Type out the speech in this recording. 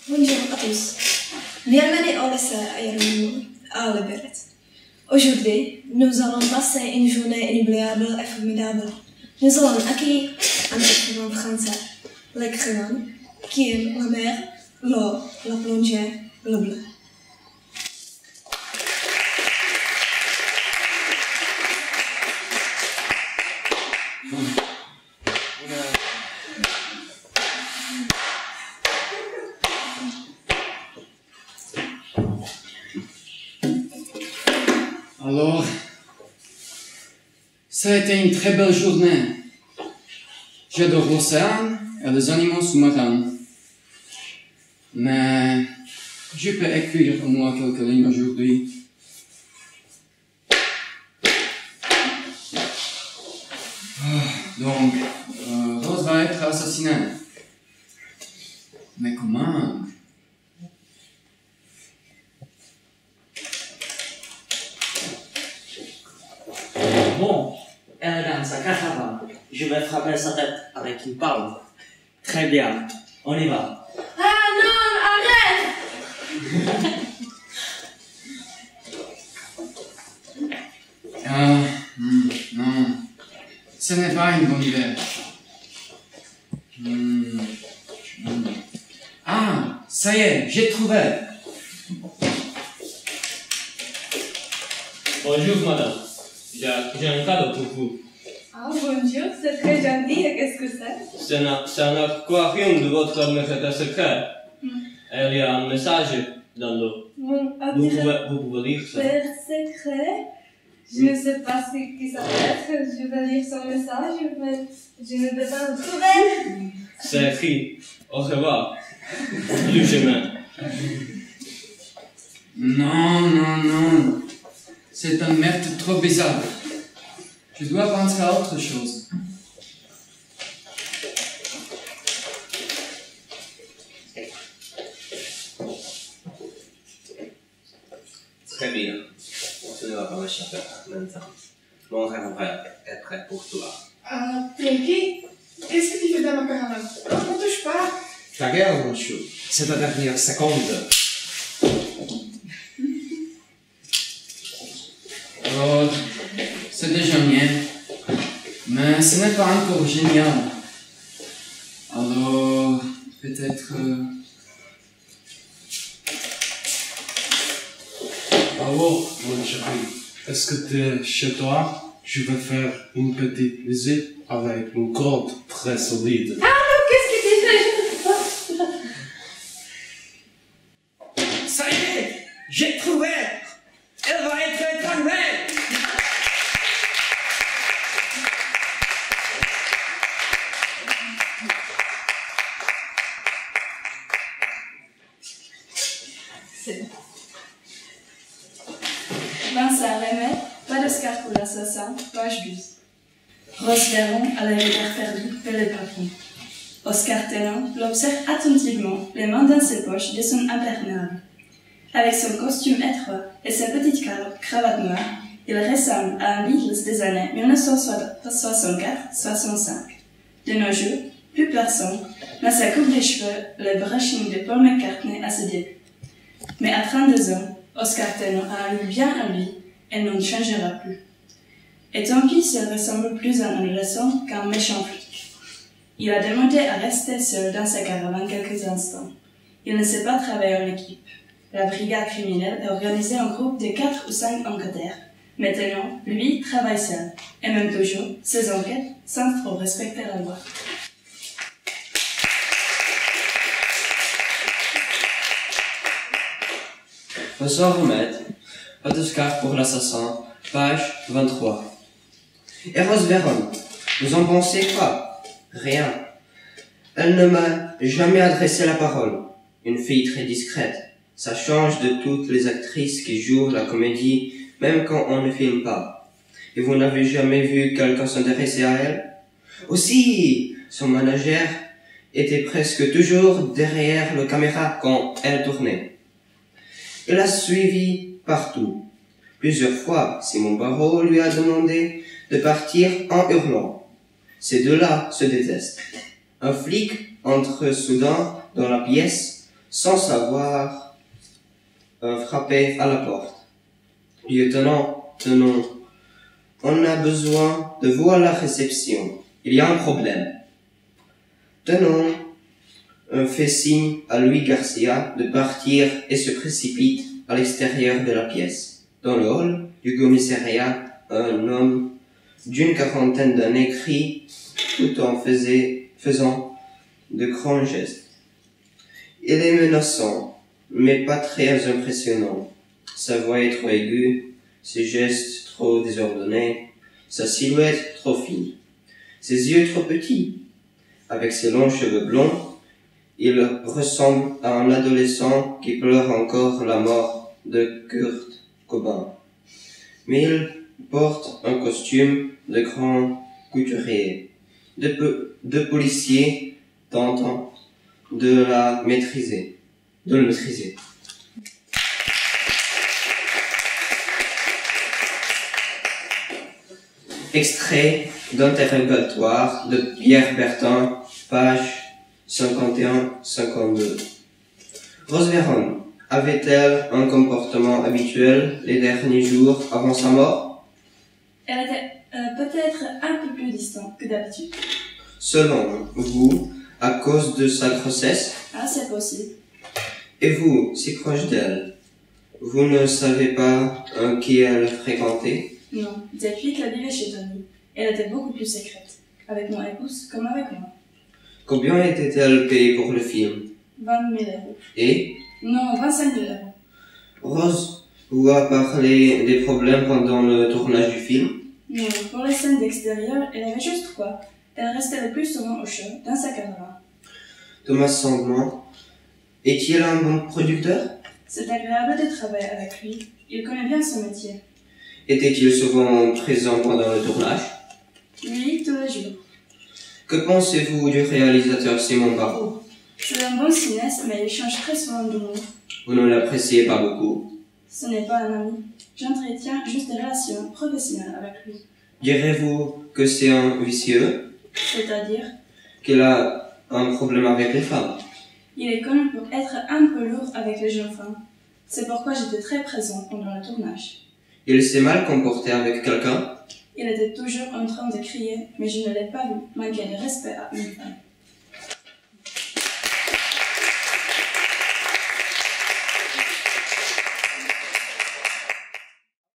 Bonjour à tous. Bienvenue au lycée à Liberec. Aujourd'hui, nous allons passer une journée inoubliable et formidable. Nous allons accueillir un écrivain français, l'écrivain qui aime la mer, l'eau, la plongée, le bleu. Alors, ça a été une très belle journée. J'adore l'océan et les animaux sous-marins. Mais je peux écrire au moins quelques lignes aujourd'hui. Donc, Rose va être assassinée. Mais comment? Bon, elle est dans sa caravane. Je vais frapper sa tête avec une palme. Très bien, on y va. Ah non, arrête! Non, ce n'est pas une bonne idée. Ah, ça y est, j'ai trouvé. Bonjour madame, j'ai un cadeau pour vous. Ah bonjour, c'est très gentil. Et qu'est-ce que c'est? C'est un aquarium de votre messager secret. Il y a un message dans l'eau. Mon Vous pouvez lire ça. père secret. Je ne sais pas ce qui ça peut être. Je vais lire son message, mais je ne peux pas le trouver. C'est écrit. Au revoir. Plus jamais. Non. C'est un merde trop bizarre. Je dois penser à autre chose. Très bien. Tu ne vas pas m'échapper maintenant. Mon revolver est prêt pour toi. Pinky, qu'est-ce que tu fais dans ma caravane? Ne me touche pas. Ta gueule, mon chou. C'est ta dernière seconde. Oh, c'est déjà bien. Mais ce n'est pas encore génial. Alors, peut-être... Alors, mon chéri, est-ce que tu es chez toi? Je vais faire une petite visite avec une corde très solide. Ah non, qu'est-ce que tu fais? Ça y est, j'ai trouvé. Elle va être étranglée. Vincent Remet, pas d'Oscar pour l'assassin, page 12. Rose Véron, à la rivière perdue, fait le patron. Oscar Tennant l'observe attentivement, les mains dans ses poches de son imperméable. Avec son costume étroit et sa petite cravate noire, il ressemble à un Beatles des années 1964-65. De nos jours, plus personne n'a sa coupe de cheveux, le brushing de Paul McCartney à ses débuts. Mais à 32 ans, Oscar Tennant a un look bien à lui et n'en changera plus. Et tant pis s'il ressemble plus à un adolescent qu'à un méchant flic. Il a demandé à rester seul dans sa caravane quelques instants. Il ne sait pas travailler en équipe. La brigade criminelle est organisée en groupe de 4 ou 5 enquêteurs. Maintenant, lui travaille seul. Et même toujours, ses enquêtes sans trop respecter la loi. Bonsoir, Remède. Pas d'Oscar pour l'assassin. Page 23. Et Rose Véron, vous en pensez quoi? Rien. Elle ne m'a jamais adressé la parole. Une fille très discrète. Ça change de toutes les actrices qui jouent la comédie, même quand on ne filme pas. Et vous n'avez jamais vu quelqu'un s'intéresser à elle? Aussi, son manager était presque toujours derrière la caméra quand elle tournait. Il a suivi partout. Plusieurs fois, Simon Barreau lui a demandé de partir en hurlant. Ces deux-là se détestent. Un flic entre soudain dans la pièce, sans savoir, frapper à la porte. Lieutenant, tenons, on a besoin de vous à la réception. Il y a un problème. Tenons, fait signe à Louis Garcia de partir et se précipite à l'extérieur de la pièce. Dans le hall du commissariat, un homme d'une quarantaine d'années crie tout en faisant de grands gestes. Il est menaçant, mais pas très impressionnant. Sa voix est trop aiguë, ses gestes trop désordonnés, sa silhouette trop fine, ses yeux trop petits. Avec ses longs cheveux blonds, il ressemble à un adolescent qui pleure encore la mort de Kurt Cobain. Mais il porte un costume de grand couturier. Deux policiers tentant de le maîtriser. Extrait d'interrogatoire de Pierre Bertin, page 51-52. Rose Véron avait-elle un comportement habituel les derniers jours avant sa mort? Elle était peut-être un peu plus distante que d'habitude. Selon vous, à cause de sa grossesse? Ah, c'est possible. Et vous, si proche d'elle, vous ne savez pas qui elle fréquentait? Non, depuis qu'elle vivait chez Tony, elle était beaucoup plus secrète, avec mon épouse comme avec moi. Combien était-elle payée pour le film? 20 000 euros. Et? Non, 25 000 euros. Rose vous a parlé des problèmes pendant le tournage du film? Non, pour les scènes d'extérieur, elle avait juste 3. Elle restait le plus souvent au chaud, dans sa caravane. Thomas Sandman, est-il un bon producteur? C'est agréable de travailler avec lui. Il connaît bien son métier. Était-il souvent présent pendant le tournage? Oui, tous les jours. Que pensez-vous du réalisateur Simon Barreau? C'est un bon cinéaste, mais il change très souvent d'humour. Vous ne l'appréciez pas beaucoup? Ce n'est pas un ami. J'entretiens juste des relations professionnelles avec lui. Direz-vous que c'est un vicieux? C'est-à-dire, Qu'il a un problème avec les femmes? il est connu pour être un peu lourd avec les jeunes femmes. C'est pourquoi j'étais très présent pendant le tournage. Il s'est mal comporté avec quelqu'un? Il était toujours en train de crier, mais je ne l'ai pas vu, malgré le respect à une femme.